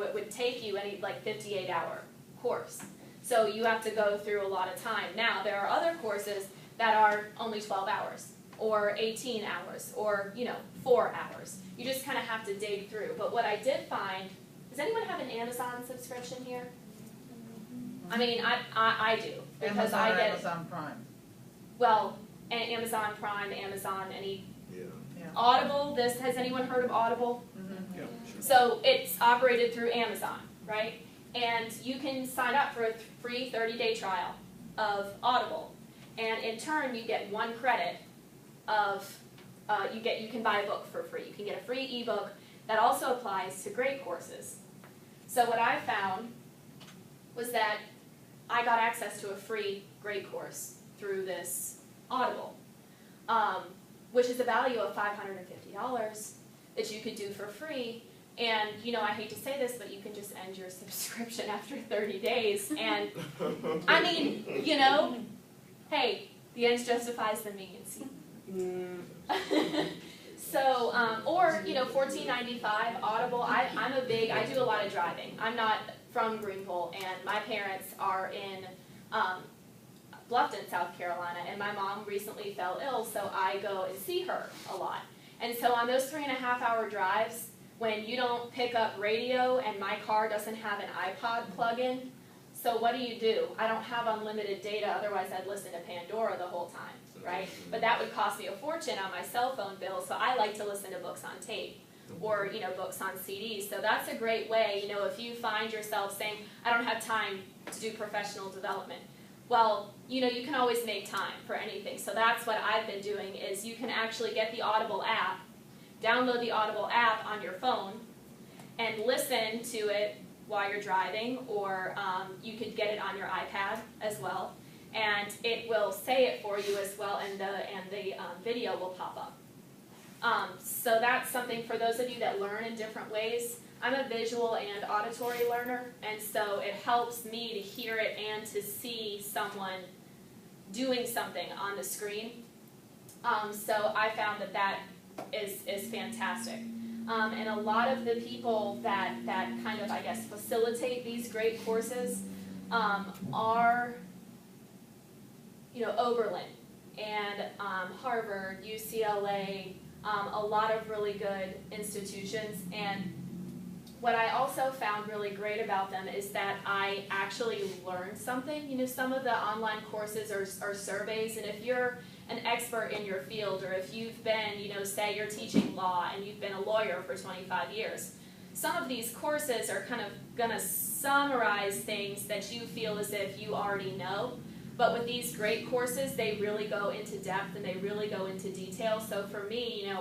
it would take you any like 58-hour course. So you have to go through a lot of time. Now, there are other courses that are only 12 hours or 18 hours or, 4 hours. You just kind of have to dig through. But what I did find, does anyone have an Amazon subscription here? I mean, I do. Because I get Amazon Prime. Well, Amazon Prime, Amazon, any Yeah. Audible. Has anyone heard of Audible? Yeah, sure. So it's operated through Amazon, right? And you can sign up for a free 30-day trial of Audible, and in turn you get 1 credit of you can buy a book for free. You can get a free ebook that also applies to grade courses. So what I found was that I got access to a free grade course through this Audible, which is a value of $550 that you could do for free. And, I hate to say this, but you can just end your subscription after 30 days. And, I mean, hey, the ends justifies the means. So, or, $14.95, Audible. I do a lot of driving. I'm not from Greenville, and my parents are in Bluffton, South Carolina, and my mom recently fell ill, so I go and see her a lot. And so on those 3.5-hour drives, when you don't pick up radio and my car doesn't have an iPod plug-in, so what do? I don't have unlimited data, otherwise I'd listen to Pandora the whole time, right? But that would cost me a fortune on my cell phone bill, so I like to listen to books on tape or, books on CDs. So that's a great way, if you find yourself saying, I don't have time to do professional development. Well, you can always make time for anything. So that's what I've been doing is you can actually get the Audible app, download the Audible app on your phone, and listen to it while you're driving, or you could get it on your iPad as well, and it will say it for you as well, and the video will pop up. So that's something for those of you that learn in different ways. I'm a visual and auditory learner, and so it helps me to hear it and to see someone doing something on the screen. So I found that is fantastic. And a lot of the people that kind of, I guess, facilitate these great courses are, Oberlin and Harvard, UCLA, a lot of really good institutions. And what I also found really great about them is that I actually learned something. Some of the online courses are surveys, and if you're an expert in your field, or if you've been, say you're teaching law and you've been a lawyer for 25 years, some of these courses are kind of going to summarize things that you feel as if you already know. But with these great courses, they really go into depth and they really go into detail. So for me,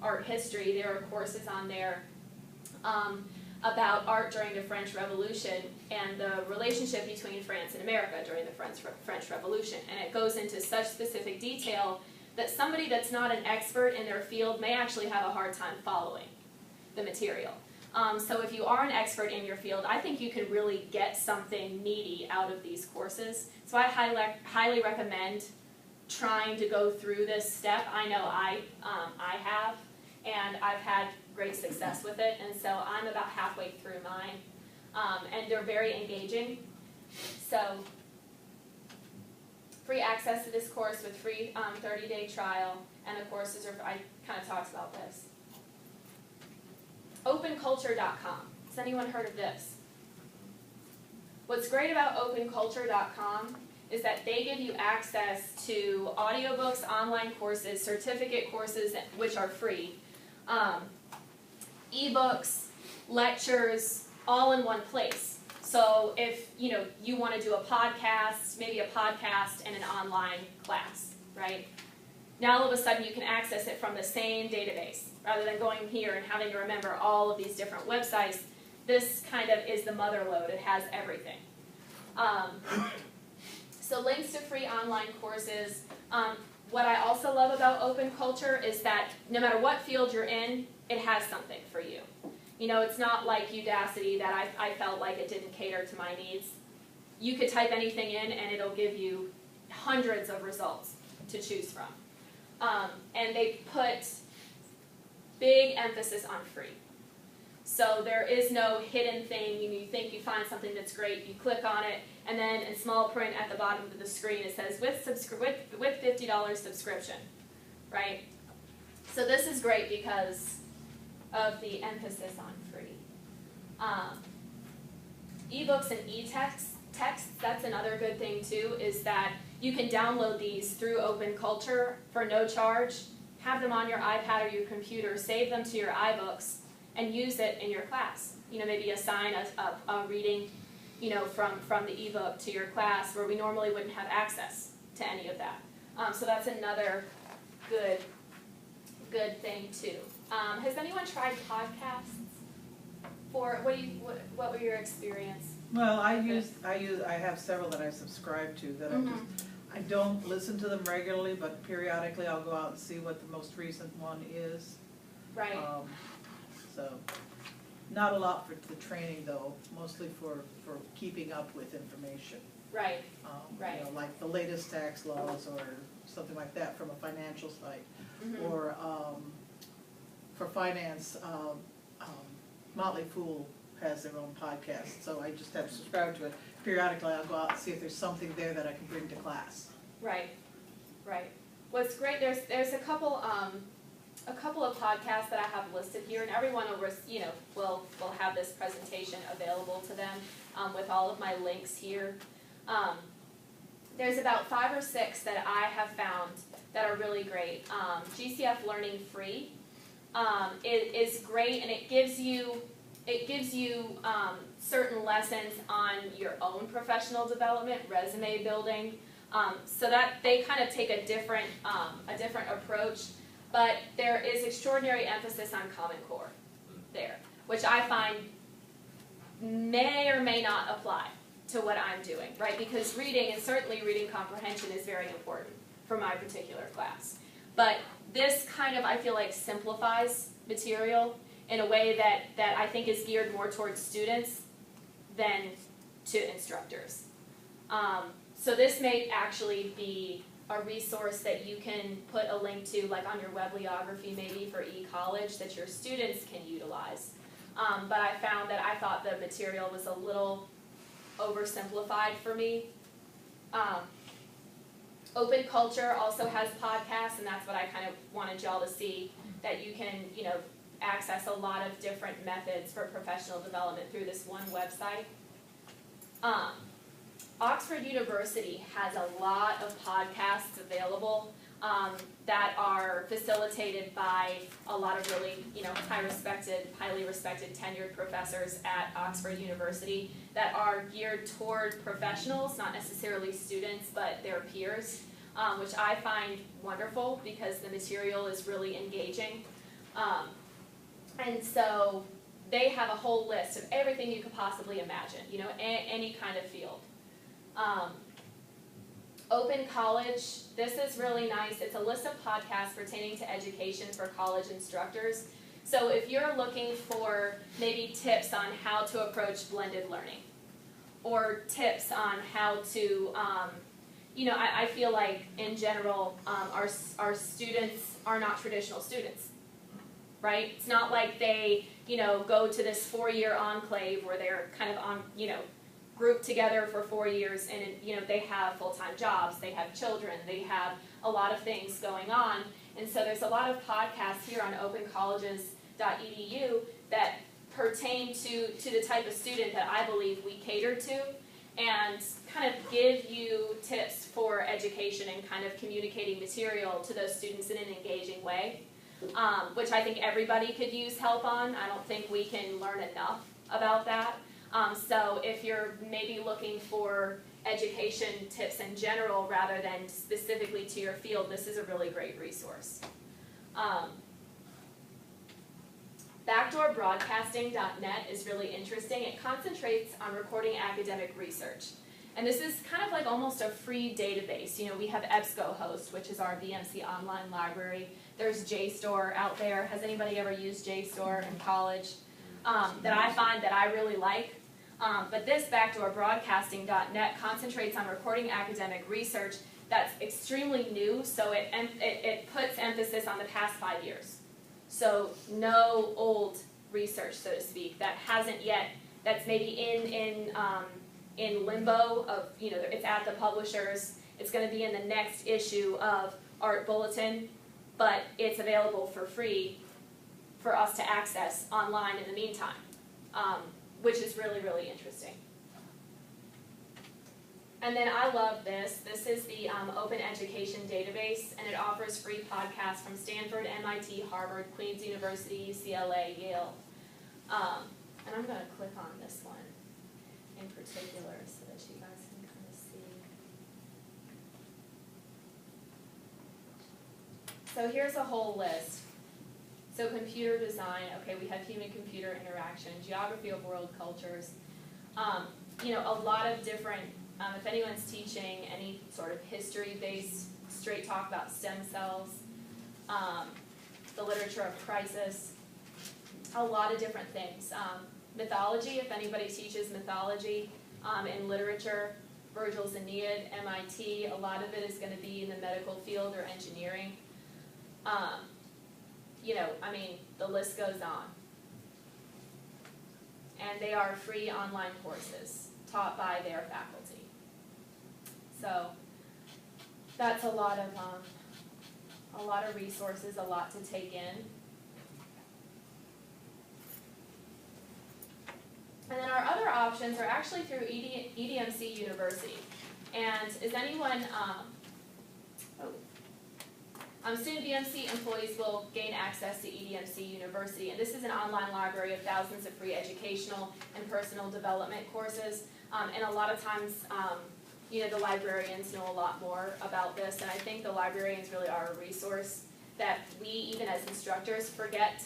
art history, there are courses on there about art during the French Revolution and the relationship between France and America during the French Revolution. And it goes into such specific detail that somebody that's not an expert in their field may actually have a hard time following the material. So if you are an expert in your field, I think you can really get something meaty out of these courses. So I highly recommend trying to go through this step. I know I have, and I've had great success with it, and so I'm about halfway through mine, and they're very engaging. So free access to this course with free 30-day trial, and the courses are, I kind of talked about this. OpenCulture.com. Has anyone heard of this? What's great about OpenCulture.com is that they give you access to audiobooks, online courses, certificate courses, which are free, ebooks, lectures, all in one place. So if you want to do a podcast, maybe a podcast and an online class, right? Now all of a sudden you can access it from the same database rather than going here and having to remember all of these different websites. This kind of is the mother lode. It has everything. So links to free online courses. What I also love about Open Culture is that no matter what field you're in, it has something for you. It's not like Udacity that I felt like it didn't cater to my needs. You could type anything in and it'll give you hundreds of results to choose from. And they put big emphasis on free. So there is no hidden thing. You think you find something that's great, you click on it, and then in small print at the bottom of the screen it says with $50 subscription, right? So this is great because of the emphasis on free. Ebooks and e-texts, that's another good thing too, is that you can download these through Open Culture for no charge, have them on your iPad or your computer, save them to your iBooks, and use it in your class. You know, maybe assign a reading, you know, from the ebook to your class where we normally wouldn't have access to any of that. So that's another good thing too. Has anyone tried podcasts? What were your experience? Well, I have several that I subscribe to that I don't listen to them regularly, but periodically I'll go out and see what the most recent one is. Right. So, not a lot for the training though, mostly for keeping up with information. Right. Right. You know, like the latest tax laws or something like that from a financial site. Or for finance, Motley Fool has their own podcast, so I just have to subscribe to it. Periodically I'll go out and see if there's something there that I can bring to class. Right, right. What's great, there's a couple of podcasts that I have listed here, and everyone will have this presentation available to them with all of my links here. There's about 5 or 6 that I have found that are really great. GCF Learning Free is great, and it gives you certain lessons on your own professional development, resume building, so that they kind of take a different approach. But there is extraordinary emphasis on Common Core there, which I find may or may not apply to what I'm doing, right? Because reading, and certainly reading comprehension, is very important for my particular class. But this kind of, I feel like, simplifies material in a way that I think is geared more towards students than to instructors. So this may actually be a resource that you can put a link to, like on your webliography maybe for e-college, that your students can utilize. But I found that I thought the material was a little oversimplified for me. Open Culture also has podcasts, and that's what I kind of wanted y'all to see, that you can, you know, access a lot of different methods for professional development through this one website. Oxford University has a lot of podcasts available that are facilitated by a lot of really, you know, highly respected tenured professors at Oxford University that are geared toward professionals, not necessarily students, but their peers, which I find wonderful because the material is really engaging. And so they have a whole list of everything you could possibly imagine, you know, any kind of field. Open College, this is really nice. It's a list of podcasts pertaining to education for college instructors. So if you're looking for maybe tips on how to approach blended learning, or tips on how to, you know, I feel like in general our students are not traditional students, right? It's not like they, you know, go to this 4-year enclave where they're kind of on, you know, grouped together for 4 years, and you know, they have full-time jobs, they have children, they have a lot of things going on, and so there's a lot of podcasts here on opencolleges.edu that pertain to the type of student that I believe we cater to, and kind of give you tips for education and kind of communicating material to those students in an engaging way, which I think everybody could use help on. I don't think we can learn enough about that. So if you're maybe looking for education tips in general rather than specifically to your field, this is a really great resource. Backdoorbroadcasting.net is really interesting. It concentrates on recording academic research. And this is kind of like almost a free database. You know, we have EBSCOhost, which is our VMC online library. There's JSTOR out there. Has anybody ever used JSTOR in college? That I find that I really like. But this backdoorbroadcasting.net concentrates on recording academic research that's extremely new, so it puts emphasis on the past 5 years. So no old research, so to speak, that hasn't yet, that's maybe in limbo of, you know, it's at the publishers, it's going to be in the next issue of Art Bulletin, but it's available for free for us to access online in the meantime, which is really, really interesting. And then I love this. This is the Open Education Database, and it offers free podcasts from Stanford, MIT, Harvard, Queen's University, UCLA, Yale. And I'm going to click on this one in particular so that you guys can kind of see. So here's a whole list. So computer design, okay, we have human-computer interaction, geography of world cultures, you know, a lot of different, if anyone's teaching any sort of history-based straight talk about stem cells, the literature of crisis, a lot of different things. Mythology, if anybody teaches mythology in literature, Virgil's Aeneid, MIT, a lot of it is going to be in the medical field or engineering. You know, I mean, the list goes on. And they are free online courses taught by their faculty. So that's a lot of resources, a lot to take in. And then our other options are actually through EDMC University. And is anyone, student BMC employees will gain access to EDMC University. And this is an online library of thousands of free educational and personal development courses. And a lot of times, you know, the librarians know a lot more about this. And I think the librarians really are a resource that we, even as instructors, forget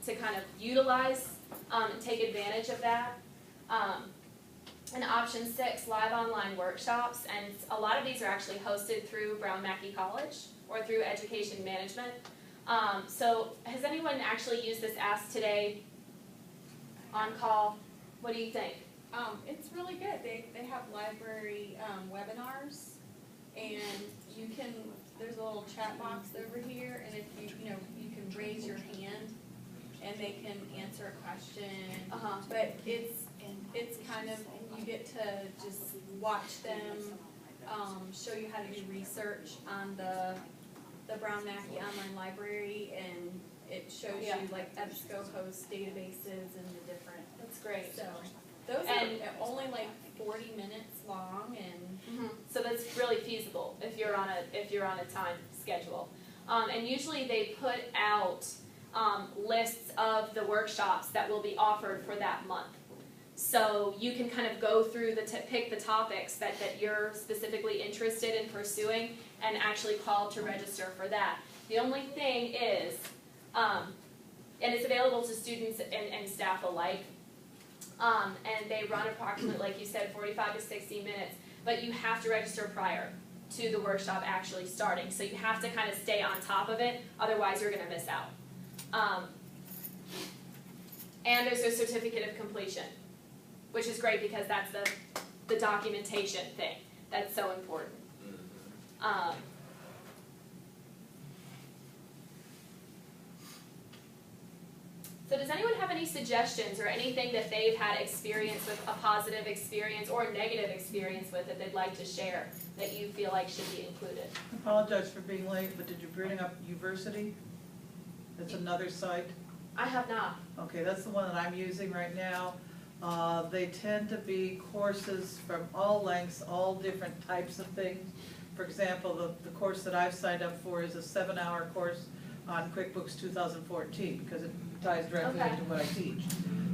to kind of utilize and take advantage of that. And option 6, live online workshops, and a lot of these are actually hosted through Brown Mackie College or through Education Management. So has anyone actually used this Ask Today on call? What do you think? It's really good. They have library webinars, and you can, there's a little chat box over here, and if you know, you can raise your hand and they can answer a question. But it's kind of, you get to just watch them show you how to do research on the Brown Mackie online library, and it shows you like EBSCO hosts databases and the different. That's great. So those are only like 40 minutes long, and so that's really feasible if you're on a time schedule. And usually they put out lists of the workshops that will be offered for that month. So you can kind of go through pick the topics that you're specifically interested in pursuing and actually call to register for that. The only thing is, and it's available to students and staff alike, and they run approximately, like you said, 45 to 60 minutes, but you have to register prior to the workshop actually starting. So you have to kind of stay on top of it, otherwise you're going to miss out. And there's a certificate of completion, which is great because that's the documentation thing that's so important. So does anyone have any suggestions or anything that they've had experience with, a positive experience or a negative experience with, that they'd like to share that you feel like should be included? I apologize for being late, but did you bring up Uversity? That's another site. I have not. Okay, that's the one that I'm using right now. They tend to be courses from all lengths, all different types of things. For example, the course that I've signed up for is a 7-hour course on QuickBooks 2014 because it ties directly into what I teach.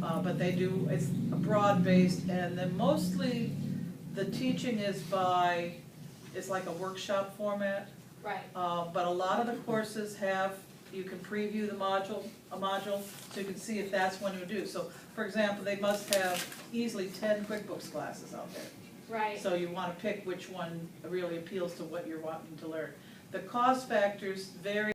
But they do, it's broad-based, and then mostly the teaching is it's like a workshop format. Right. But a lot of the courses you can preview a module, so you can see if that's one you do. So, for example, they must have easily 10 QuickBooks classes out there. Right. So you want to pick which one really appeals to what you're wanting to learn. The cost factors vary.